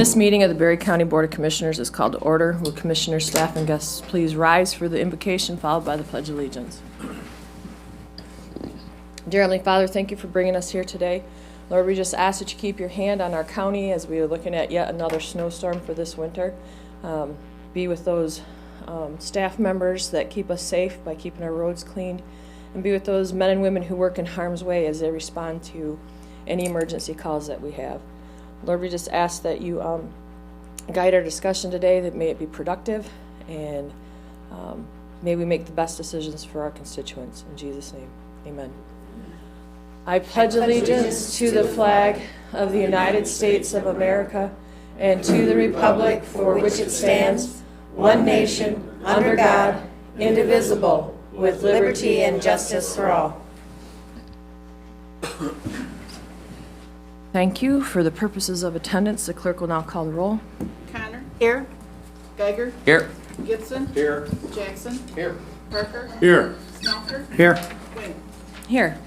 This meeting of the Berry County Board of Commissioners is called to order. Will commissioners, staff, and guests please rise for the invocation followed by the Pledge of Allegiance. Dear Heavenly Father, thank you for bringing us here today. Lord, we just ask that you keep your hand on our county as we are looking at yet another snowstorm for this winter. Be with those staff members that keep us safe by keeping our roads cleaned, and be with those men and women who work in harm's way as they respond to any emergency calls that we have. Lord, we just ask that you guide our discussion today, that may it be productive, and may we make the best decisions for our constituents. In Jesus' name, amen. I pledge allegiance to the flag of the United States of America and to the republic for which it stands, one nation, under God, indivisible, with liberty and justice for all. Thank you. For the purposes of attendance, the clerk will now call the roll. Connor? Here. Geiger? Here. Gibson? Here. Jackson? Here. Parker? Here. Smelter? Here. Quinn? Here.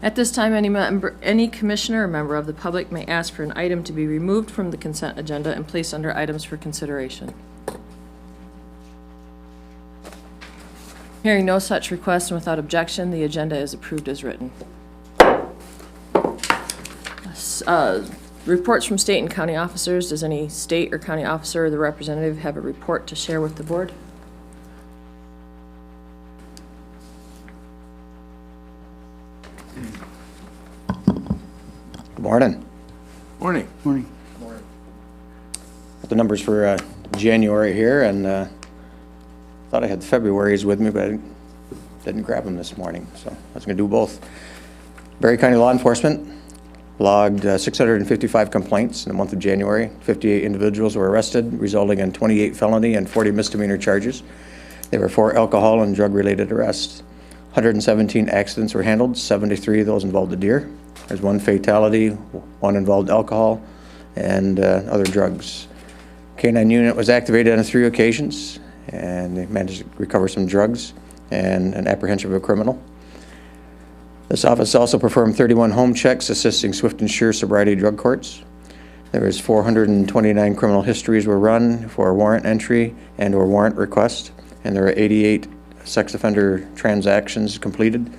At this time, any commissioner or member of the public may ask for an item to be removed from the consent agenda and placed under items for consideration. Hearing no such request and without objection, the agenda is approved as written. Reports from state and county officers. Does any state or county officer or the representative have a report to share with the board? Good morning. Morning. Morning. The numbers for January here, and thought I had February's with me, but I didn't grab them this morning, so I was going to do both. Berry County Law Enforcement logged 655 complaints in the month of January. 58 individuals were arrested, resulting in 28 felony and 40 misdemeanor charges. There were 4 alcohol and drug-related arrests. 117 accidents were handled. 73 of those involved a deer. There's 1 fatality, 1 involved alcohol and other drugs. K-9 unit was activated on 3 occasions, and they managed to recover some drugs and an apprehension of a criminal. This office also performed 31 home checks assisting Swift and Sure sobriety drug courts. There was 429 criminal histories were run for warrant entry and or warrant request, and there were 88 sex offender transactions completed,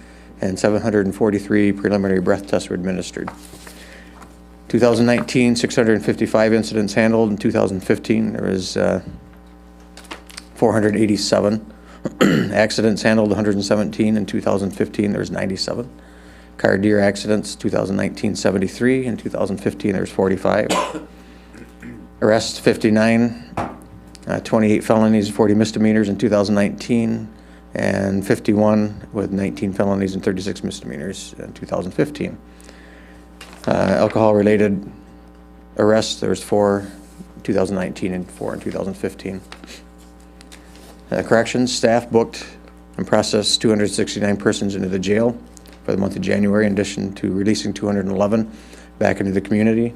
and 743 preliminary breath tests were administered. 2019, 655 incidents handled. In 2015, there was 487. Accidents handled, 117. In 2015, there was 97. Car deer accidents, 2019, 73. In 2015, there was 45. Arrests, 59. 28 felonies, 40 misdemeanors in 2019. And 51 with 19 felonies and 36 misdemeanors in 2015. Alcohol-related arrests, there was 4 in 2019 and 4 in 2015. Corrections staff booked and processed 269 persons into the jail for the month of January, in addition to releasing 211 back into the community.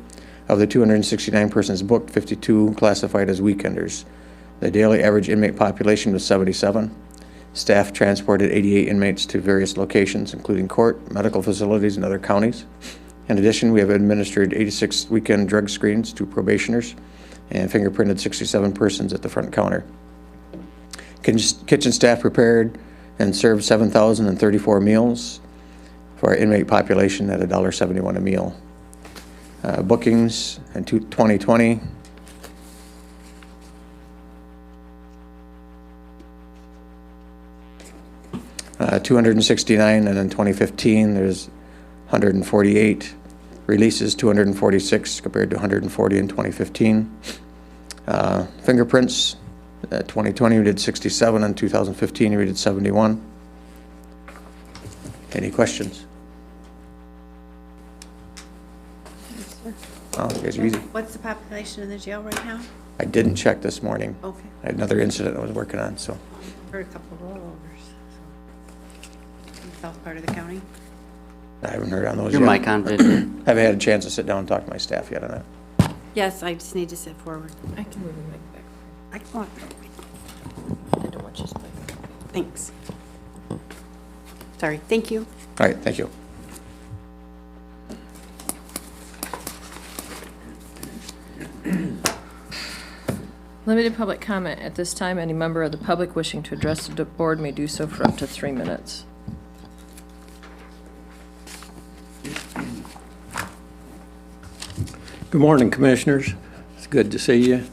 Of the 269 persons booked, 52 classified as weekenders. The daily average inmate population was 77. Staff transported 88 inmates to various locations, including court, medical facilities, and other counties. In addition, we have administered 86 weekend drug screens to probationers and fingerprinted 67 persons at the front counter. Kitchen staff prepared and served 7,034 meals for our inmate population at $1.71 a meal. Bookings in 2020. Uh, 269, and in 2015 there's 148 releases, 246 compared to 140 in 2015. Fingerprints, 2020 we did 67, in 2015 we did 71. Any questions? Oh, you guys are easy. What's the population in the jail right now? I didn't check this morning. Okay. I had another incident I was working on, so. Heard a couple of rollovers. So. In the south part of the county? I haven't heard on those Your yet. mic on, Vid. Haven't had a chance to sit down and talk to my staff yet on that. Yes, I just need to sit forward. I can move the mic back. I can walk. I don't want you to. Thanks. Sorry. Thank you. All right, thank you. Limited public comment. At this time, any member of the public wishing to address the board may do so for up to 3 minutes. Good morning, Commissioners. It's good to see you.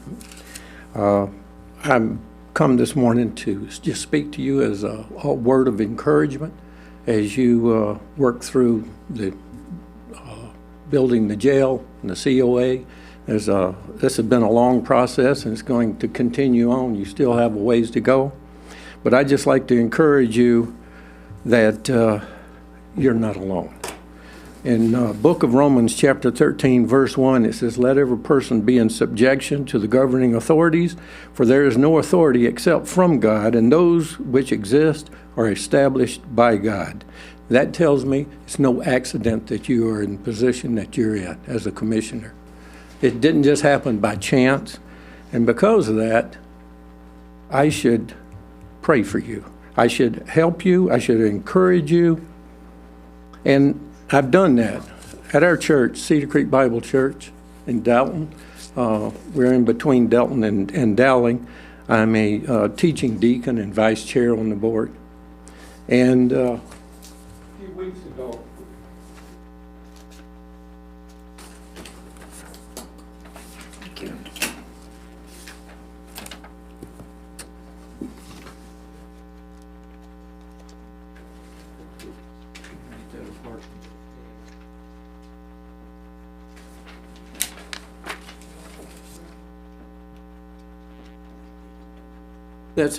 I'm come this morning to just speak to you as a word of encouragement as you work through the building the jail and the COA. This has been a long process, and it's going to continue on. You still have a ways to go. But I'd just like to encourage you that you're not alone. In book of Romans, chapter 13, verse 1, it says, "Let every person be in subjection to the governing authorities, for there is no authority except from God, and those which exist are established by God." That tells me it's no accident that you are in the position that you're in as a commissioner. It didn't just happen by chance, and because of that, I should pray for you. I should help you. I should encourage you, and I've done that at our church, Cedar Creek Bible Church in Dalton. We're in between Dalton and Dowling. I'm a teaching deacon and vice chair on the board. And a few weeks ago, Thank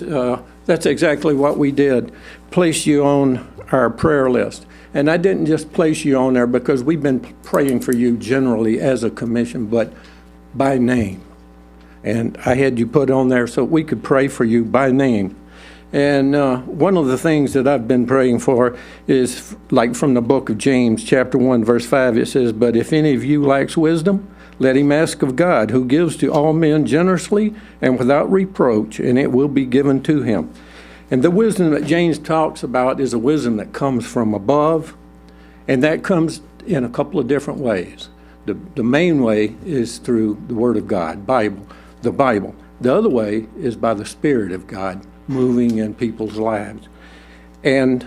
you. That's exactly what we did, place you on our prayer list. And I didn't just place you on there because we've been praying for you generally as a commission, but by name. And I had you put on there so we could pray for you by name. And one of the things that I've been praying for is like from the book of James, chapter 1, verse 5, it says, "But if any of you lacks wisdom, let him ask of God, who gives to all men generously and without reproach, and it will be given to him." And the wisdom that James talks about is a wisdom that comes from above, and that comes in a couple of different ways. The main way is through the Word of God, the Bible. The other way is by the Spirit of God moving in people's lives. And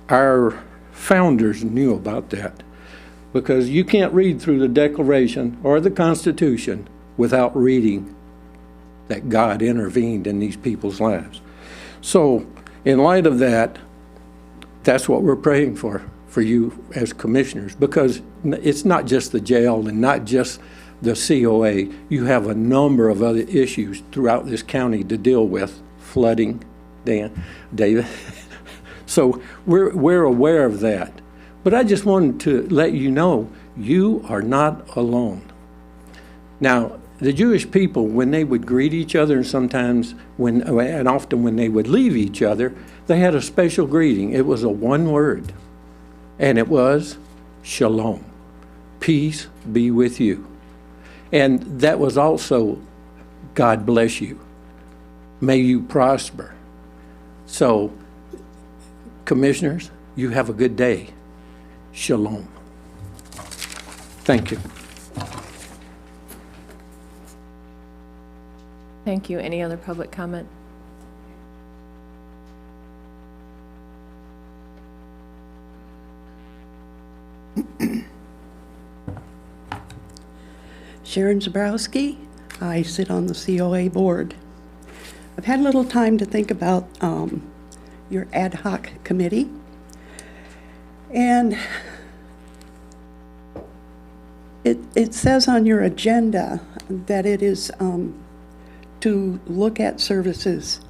our founders knew about that, because you can't read through the Declaration or the Constitution without reading that God intervened in these people's lives. So in light of that, that's what we're praying for you as commissioners, because it's not just the jail and not just the COA. You have a number of other issues throughout this county to deal with, flooding, David. So we're aware of that. But I just wanted to let you know, you are not alone. Now, the Jewish people, when they would greet each other, and sometimes and often when they would leave each other, they had a special greeting. It was a one word, and it was shalom. Peace be with you. And that was also, God bless you. May you prosper. So, commissioners, you have a good day. Shalom. Thank you. Thank you. Any other public comment? Sharon Zabrowski. I sit on the COA board. I've had a little time to think about your ad hoc committee. And it says on your agenda that it is to look at services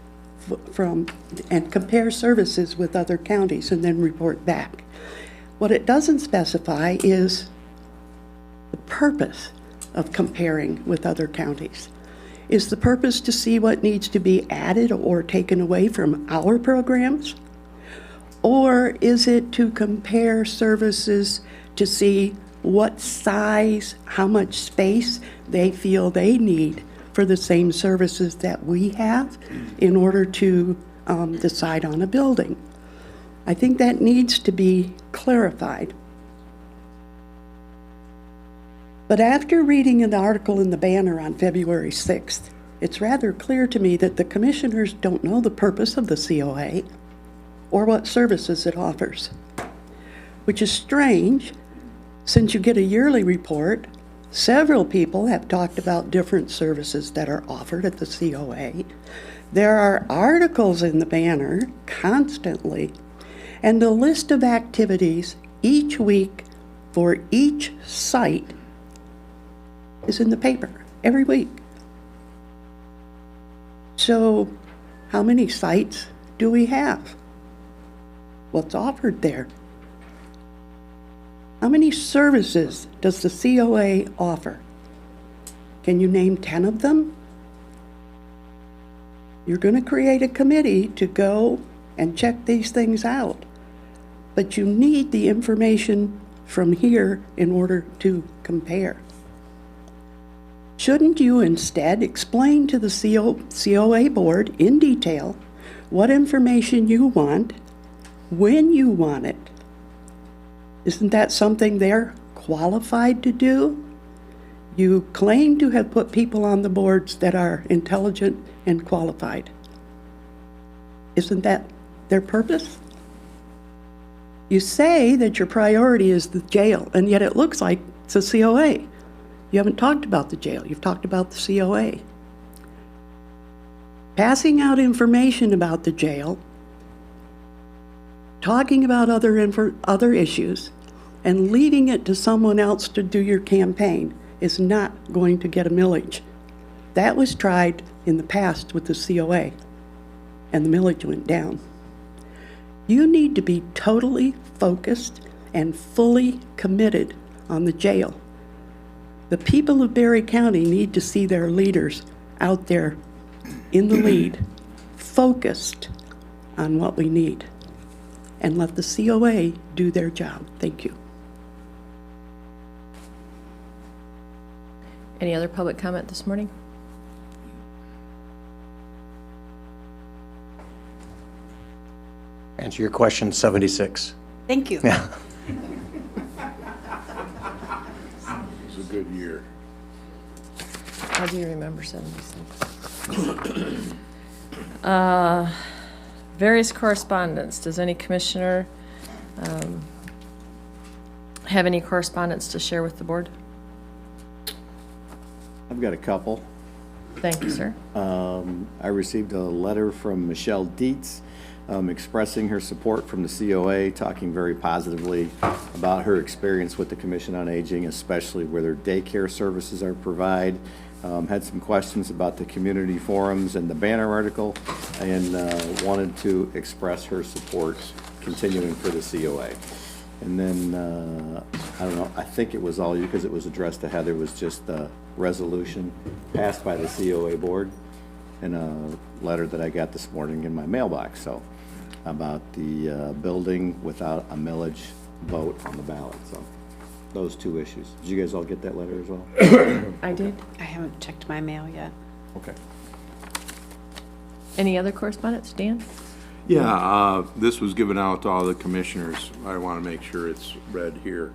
and compare services with other counties and then report back. What it doesn't specify is the purpose of comparing with other counties. Is the purpose to see what needs to be added or taken away from our programs? Or is it to compare services to see what size, how much space they feel they need for the same services that we have in order to decide on a building? I think that needs to be clarified. But after reading an article in the Banner on February 6th, it's rather clear to me that the commissioners don't know the purpose of the COA or what services it offers, which is strange since you get a yearly report. Several people have talked about different services that are offered at the COA. There are articles in the Banner constantly, and the list of activities each week for each site is in the paper every week. So, how many sites do we have? What's offered there? How many services does the COA offer? Can you name 10 of them? You're going to create a committee to go and check these things out, but you need the information from here in order to compare. Shouldn't you instead explain to the COA board in detail what information you want, when you want it? Isn't that something they're qualified to do? You claim to have put people on the boards that are intelligent and qualified. Isn't that their purpose? You say that your priority is the jail, and yet it looks like it's a COA. You haven't talked about the jail, you've talked about the COA. Passing out information about the jail, talking about other issues, and leaving it to someone else to do your campaign is not going to get a millage. That was tried in the past with the COA, and the millage went down. You need to be totally focused and fully committed on the jail. The people of Berry County need to see their leaders out there in the lead, focused on what we need, and let the COA do their job. Thank you. Any other public comment this morning? Answer your question, 76. Thank you. Yeah. It's a good year. How do you remember 76? Various correspondence. Does any commissioner have any correspondence to share with the board? I've got a couple. Thank you, sir. I received a letter from Michelle Dietz expressing her support from the COA, talking very positively about her experience with the Commission on Aging, especially where their daycare services are provided. Had some questions about the community forums and the Banner article, and wanted to express her support continuing for the COA. And then, I don't know, I think it was all you, because it was addressed to Heather, was just the resolution passed by the COA board and a letter that I got this morning in my mailbox, so, about the building without a millage vote on the ballot, so, those two issues. Did you guys all get that letter as well? I did. I haven't checked my mail yet. Okay. Any other correspondence? Dan? Yeah, this was given out to all the commissioners. I want to make sure it's read here.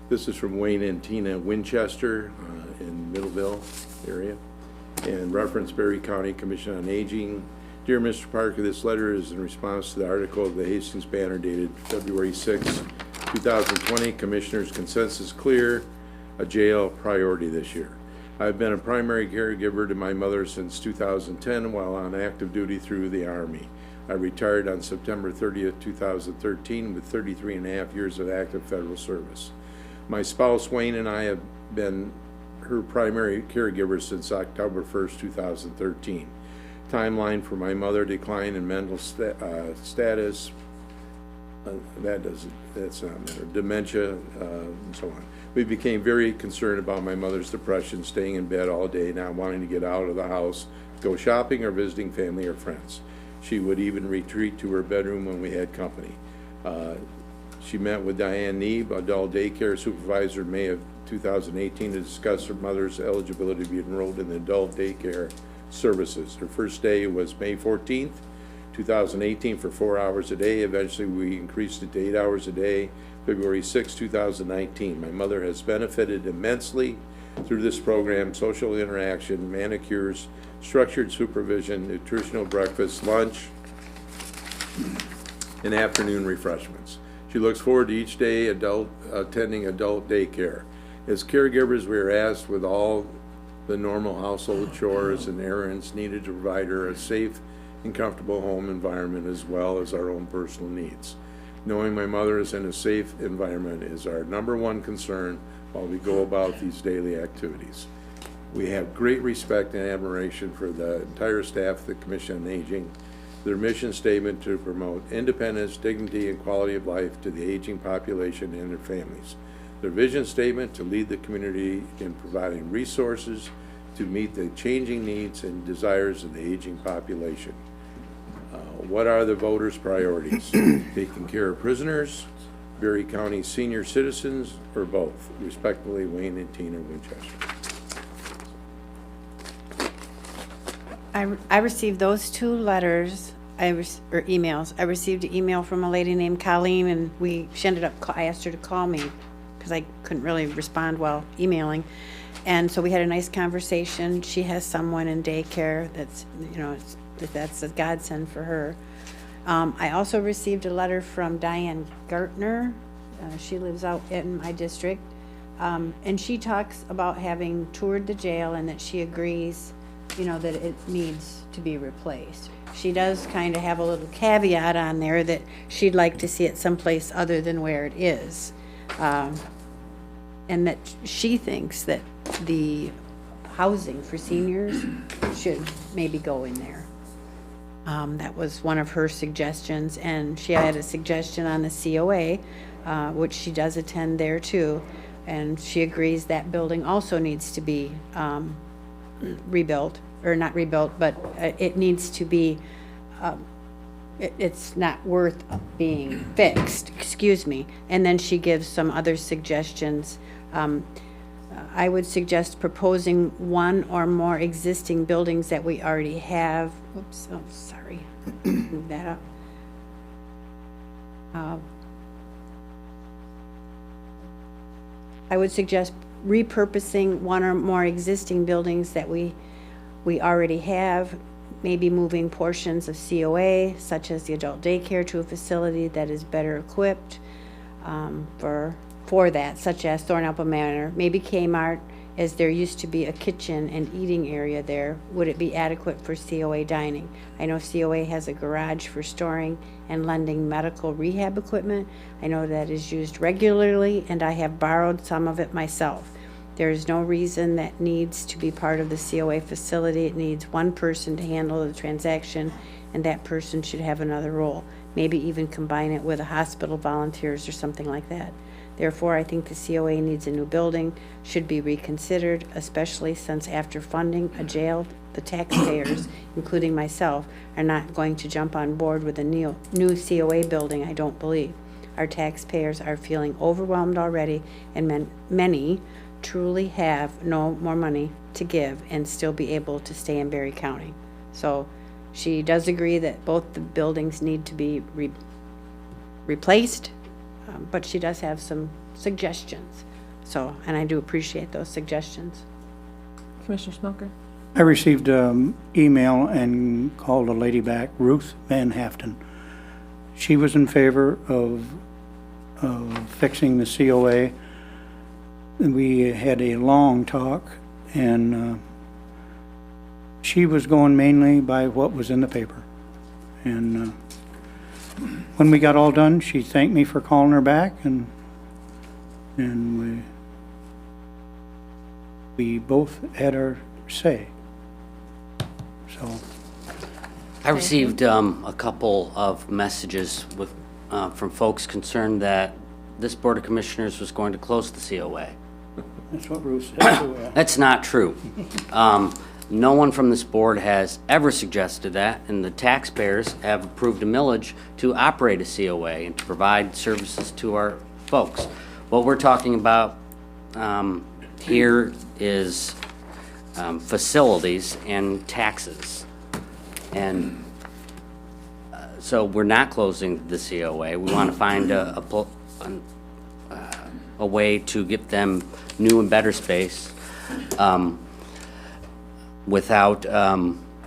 This is from Wayne and Tina Winchester in Middleville area, and reference Berry County Commission on Aging. Dear Mr. Parker, this letter is in response to the article of the Hastings Banner dated February 6, 2020. Commissioners' consensus clear, a jail priority this year. I've been a primary caregiver to my mother since 2010 while on active duty through the Army. I retired on September 30th, 2013 with 33 and a half years of active federal service. My spouse Wayne and I have been her primary caregiver since October 1st, 2013. Timeline for my mother: decline in mental status, that's not matter, dementia, and so on. We became very concerned about my mother's depression, staying in bed all day, not wanting to get out of the house, go shopping or visiting family or friends. She would even retreat to her bedroom when we had company. She met with Diane Neeb, adult daycare supervisor, in May of 2018 to discuss her mother's eligibility to be enrolled in the adult daycare services. Her first day was May 14th, 2018 for 4 hours a day. Eventually we increased it to 8 hours a day, February 6, 2019. My mother has benefited immensely Through this program, social interaction, manicures, structured supervision, nutritional breakfast, lunch, and afternoon refreshments. She looks forward to each day attending adult daycare. As caregivers, we are asked with all the normal household chores and errands needed to provide her a safe and comfortable home environment as well as our own personal needs. Knowing my mother is in a safe environment is our #1 concern while we go about these daily activities. We have great respect and admiration for the entire staff of the Commission on Aging. Their mission statement to promote independence, dignity, and quality of life to the aging population and their families. Their vision statement to lead the community in providing resources to meet the changing needs and desires of the aging population. What are the voters' priorities? Taking care of prisoners, Berry County senior citizens, or both? Respectfully, Wayne and Tina Winchester. I received those 2 letters, or emails. I received an email from a lady named Colleen, and she ended up, I asked her to call me because I couldn't really respond while emailing. And so we had a nice conversation. She has someone in daycare that's, that's a godsend for her. I also received a letter from Diane Gartner. She lives out in my district. And she talks about having toured the jail and that she agrees, that it needs to be replaced. She does kind of have a little caveat on there that she'd like to see it someplace other than where it is. And that she thinks that the housing for seniors should maybe go in there. That was one of her suggestions, and she had a suggestion on the COA, which she does attend there too, and she agrees that building also needs to be rebuilt, or not rebuilt, but it needs to be, it's not worth being fixed, excuse me. And then she gives some other suggestions. I would suggest proposing 1 or more existing buildings that we already have. Oops, oh, sorry. Move that up. I would suggest repurposing 1 or more existing buildings that we already have, maybe moving portions of COA, such as the adult daycare, to a facility that is better equipped for that, such as Thornapple Manor, maybe Kmart, as there used to be a kitchen and eating area there. Would it be adequate for COA dining? I know COA has a garage for storing and lending medical rehab equipment. I know that is used regularly, and I have borrowed some of it myself. There is no reason that needs to be part of the COA facility. It needs 1 person to handle the transaction, and that person should have another role. Maybe even combine it with a hospital volunteers or something like that. Therefore, I think the COA needs a new building, should be reconsidered, especially since after funding a jail, the taxpayers, including myself, are not going to jump on board with a new COA building, I don't believe. Our taxpayers are feeling overwhelmed already, and many truly have no more money to give and still be able to stay in Berry County. So she does agree that both the buildings need to be replaced, but she does have some suggestions. So, and I do appreciate those suggestions. Commissioner Smoker? I received an email and called a lady back, Ruth Van Haften. She was in favor of fixing the COA. We had a long talk, and she was going mainly by what was in the paper. And when we got all done, she thanked me for calling her back, and we both had our say. So I received a couple of messages from folks concerned that this Board of Commissioners was going to close the COA. that's what Ruth said. That's not true. No one from this board has ever suggested that, and the taxpayers have approved a millage to operate a COA and to provide services to our folks. What we're talking about here is facilities and taxes. And so we're not closing the COA. We want to find a way to get them new and better space. without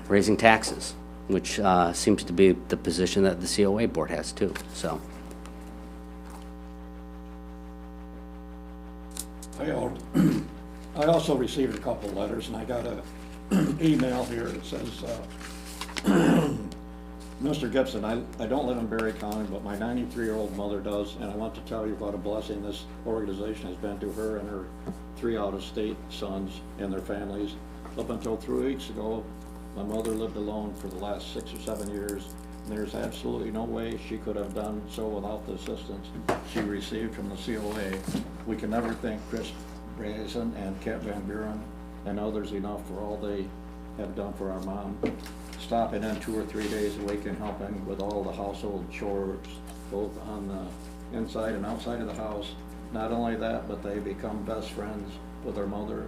raising taxes, which seems to be the position that the COA board has too, so. I also received a couple letters, and I got an email here that says, Mr. Gibson, I don't live in Berry County, but my 93-year-old mother does, and I want to tell you what a blessing this organization has been to her and her 3 out-of-state sons and their families. Up until 3 weeks ago, my mother lived alone for the last 6 or 7 years, and there's absolutely no way she could have done so without the assistance she received from the COA. We can never thank Chris Brazen and Kat Van Buren and others enough for all they have done for our mom. Stopping in 2 or 3 days a week and helping with all the household chores, both on the inside and outside of the house. Not only that, but they become best friends with their mother.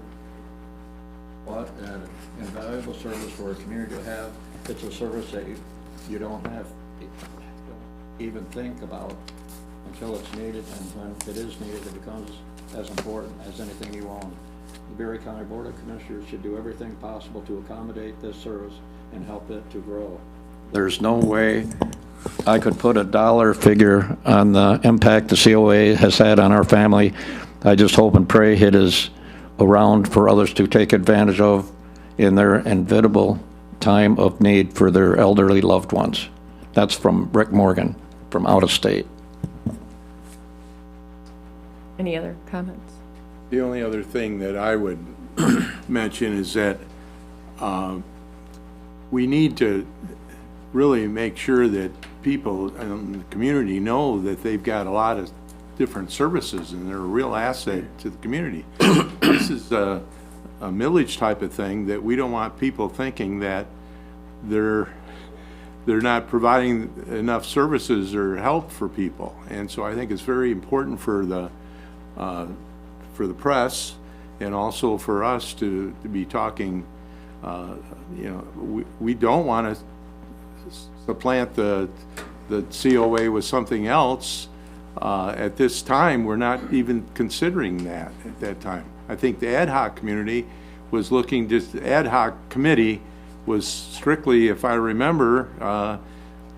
What an invaluable service for a community to have. It's a service that you don't even think about until it's needed, and when it is needed, it becomes as important as anything you own. The Berry County Board of Commissioners should do everything possible to accommodate this service and help it to grow. There's no way I could put a dollar figure on the impact the COA has had on our family. I just hope and pray it is around for others to take advantage of in their inevitable time of need for their elderly loved ones. That's from Rick Morgan, from out of state. Any other comments? The only other thing that I would mention is that we need to really make sure that people in the community know that they've got a lot of different services and they're a real asset to the community. This is a millage type of thing that we don't want people thinking that they're not providing enough services or help for people. And so I think it's very important for the press and also for us to be talking. You know, we don't want to supplant the COA with something else. At this time, we're not even considering that at that time. I think the ad hoc community was looking, just the ad hoc committee was strictly, if I remember,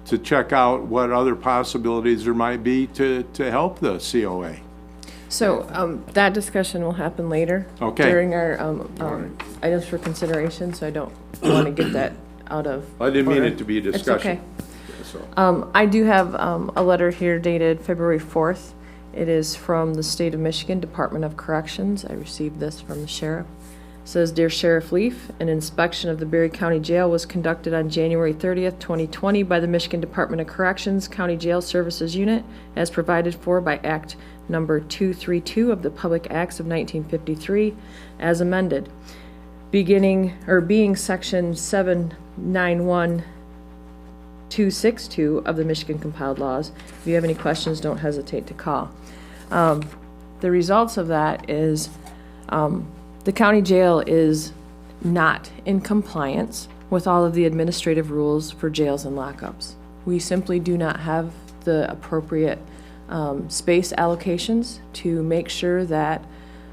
to check out what other possibilities there might be to help the COA. So that discussion will happen later. Okay. During our items for consideration, so I don't want to get that out of I didn't mean order. it to be a discussion. It's okay. I do have a letter here dated February 4th. It is from the State of Michigan Department of Corrections. I received this from the sheriff. It says, Dear Sheriff Leaf, an inspection of the Berry County Jail was conducted on January 30th, 2020 by the Michigan Department of Corrections County Jail Services Unit as provided for by Act Number 232 of the Public Acts of 1953 as amended. Being Section 791262 of the Michigan Compiled Laws. If you have any questions, don't hesitate to call. The results of that is the county jail is not in compliance with all of the administrative rules for jails and lockups. We simply do not have the appropriate space allocations to make sure that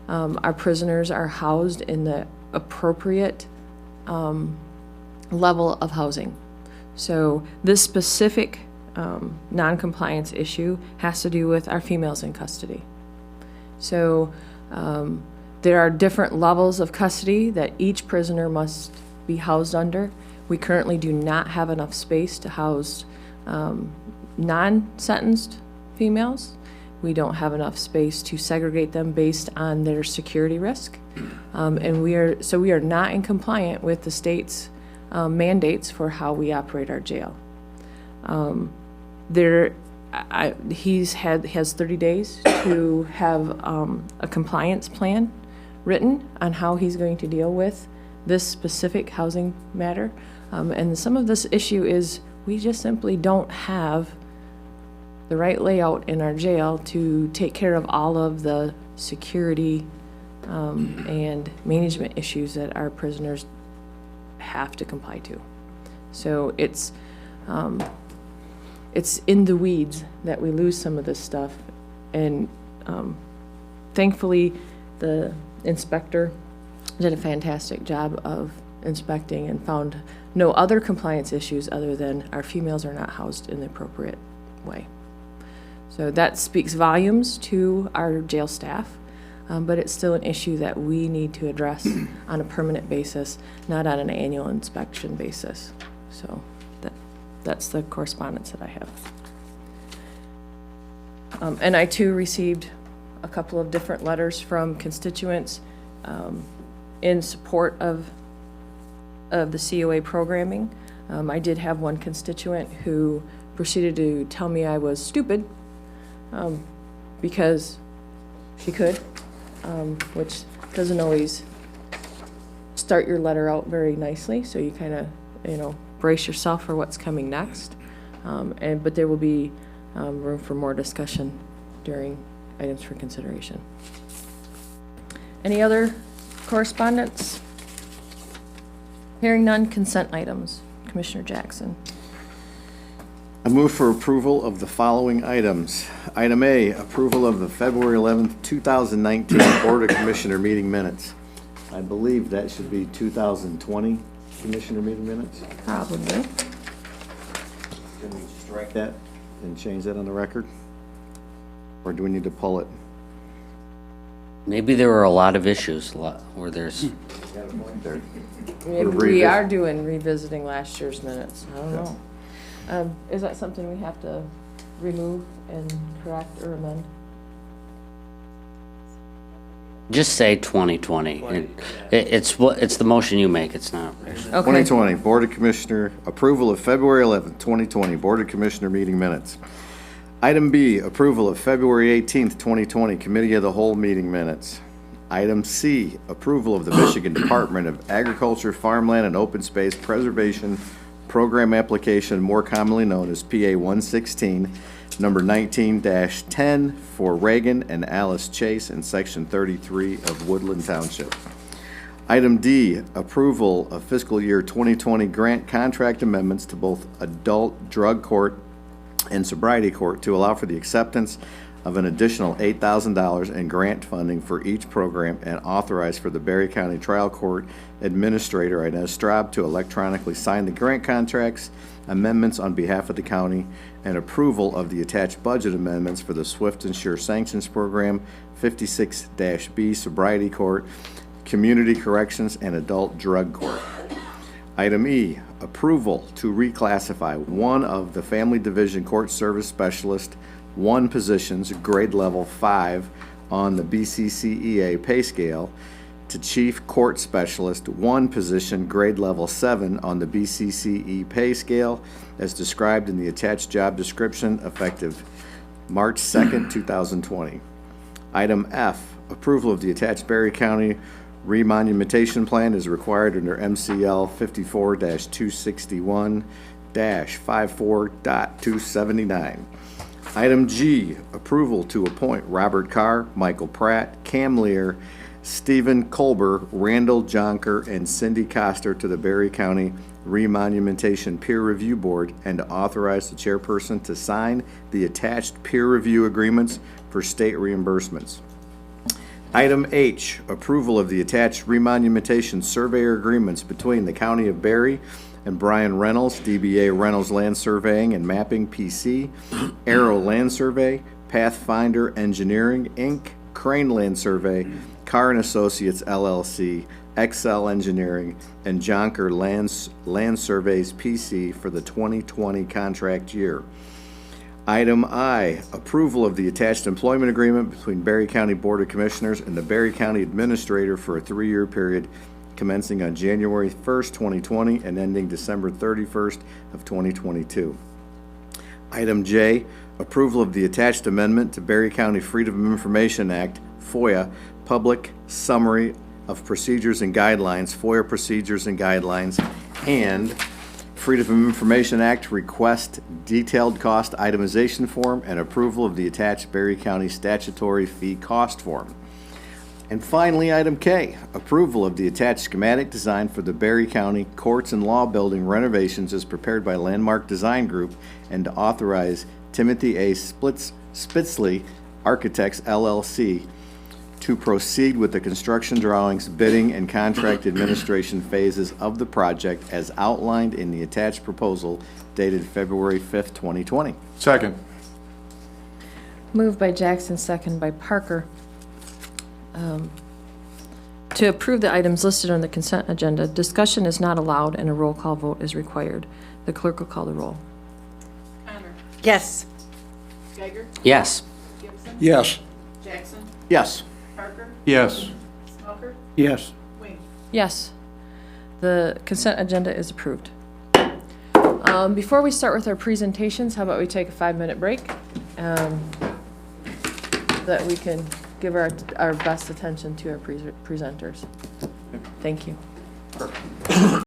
our prisoners are housed in the appropriate level of housing. So this specific non-compliance issue has to do with our females in custody. So there are different levels of custody that each prisoner must be housed under. We currently do not have enough space to house non-sentenced females. We don't have enough space to segregate them based on their security risk. And we are not in compliant with the state's mandates for how we operate our jail. He has 30 days to have a compliance plan written on how he's going to deal with this specific housing matter. And some of this issue is we just simply don't have the right layout in our jail to take care of all of the security and management issues that our prisoners have to comply to. So it's in the weeds that we lose some of this stuff. And thankfully, the inspector did a fantastic job of inspecting and found no other compliance issues other than our females are not housed in the appropriate way. So that speaks volumes to our jail staff, but it's still an issue that we need to address on a permanent basis, not on an annual inspection basis. So that's the correspondence that I have. And I too received a couple of different letters from constituents in support of the COA programming. I did have one constituent who proceeded to tell me I was stupid because she could, which doesn't always start your letter out very nicely. So you kind of, brace yourself for what's coming next. But there will be room for more discussion during items for consideration. Any other correspondence? Hearing none, consent items. Commissioner Jackson. I move for approval of the following items. Item A, approval of the February 11th, 2019 Board of Commissioner meeting minutes. I believe that should be 2020 Commissioner meeting minutes. Probably. Can we strike that and change that on the record? Or do we need to pull it? Maybe there were a lot of issues where there's, Maybe we are doing revisiting last year's minutes. I don't know. Is that something we have to remove and correct or amend? just say 2020. It's the motion you make, it's not. Okay. 2020 Board of Commissioner, approval of February 11th, 2020 Board of Commissioner meeting minutes. Item B, approval of February 18th, 2020 Committee of the Whole meeting minutes. Item C, approval of the Michigan Department of Agriculture, Farmland, and Open Space Preservation Program application, more commonly known as PA 116, number 19-10 for Reagan and Alice Chase in Section 33 of Woodland Township. Item D, approval of fiscal year 2020 grant contract amendments to both adult drug court and sobriety court to allow for the acceptance of an additional $8,000 in grant funding for each program and authorize for the Berry County Trial Court Administrator Inez Straub to electronically sign the grant contracts, amendments on behalf of the county, and approval of the attached budget amendments for the Swift and Sure Sanctions Program, 56-B Sobriety Court, Community Corrections, and Adult Drug Court. Item E, approval to reclassify one of the Family Division Court Service Specialist 1 positions, grade level 5 on the BCCEA pay scale, to Chief Court Specialist 1 position, grade level 7 on the BCCE pay scale, as described in the attached job description, effective March 2nd, 2020. Item F, approval of the attached Berry County remonumentation plan is required under MCL 54-261-54.279. Item G, approval to appoint Robert Carr, Michael Pratt, Cam Lear, Stephen Colber, Randall Jonker, and Cindy Coster to the Berry County Remonumentation Peer Review Board, and to authorize the chairperson to sign the attached peer review agreements for state reimbursements. Item H, approval of the attached remonumentation surveyor agreements between the County of Berry and Brian Reynolds, DBA Reynolds Land Surveying and Mapping, PC, Arrow Land Survey, Pathfinder Engineering, Inc., Crane Land Survey, Carr & Associates, LLC, XL Engineering, and Jonker Land Surveys, PC, for the 2020 contract year. Item I, approval of the attached employment agreement between Berry County Board of Commissioners and the Berry County Administrator for a 3-year period commencing on January 1st, 2020 and ending December 31st of 2022. Item J, approval of the attached amendment to Berry County Freedom of Information Act, FOIA, Public Summary of Procedures and Guidelines, FOIA Procedures and Guidelines, and Freedom of Information Act Request Detailed Cost Itemization Form, and approval of the attached Berry County Statutory Fee Cost Form. And finally, item K, approval of the attached schematic design for the Berry County Courts and Law Building renovations as prepared by Landmark Design Group, and to authorize Timothy A. Spitzley Architects, LLC, to proceed with the construction drawings, bidding, and contract administration phases of the project as outlined in the attached proposal dated February 5th, 2020. Second. Moved by Jackson, second by Parker. To approve the items listed on the consent agenda, discussion is not allowed and a roll call vote is required. The clerk will call the roll. Connor. Yes. Geiger. Yes. Gibson. Yes. Jackson. Yes. Parker. Yes. Smoker. Yes. Wayne. Yes. The consent agenda is approved. Before we start with our presentations, how about we take a 5-minute break? That we can give our best attention to our presenters. Thank you.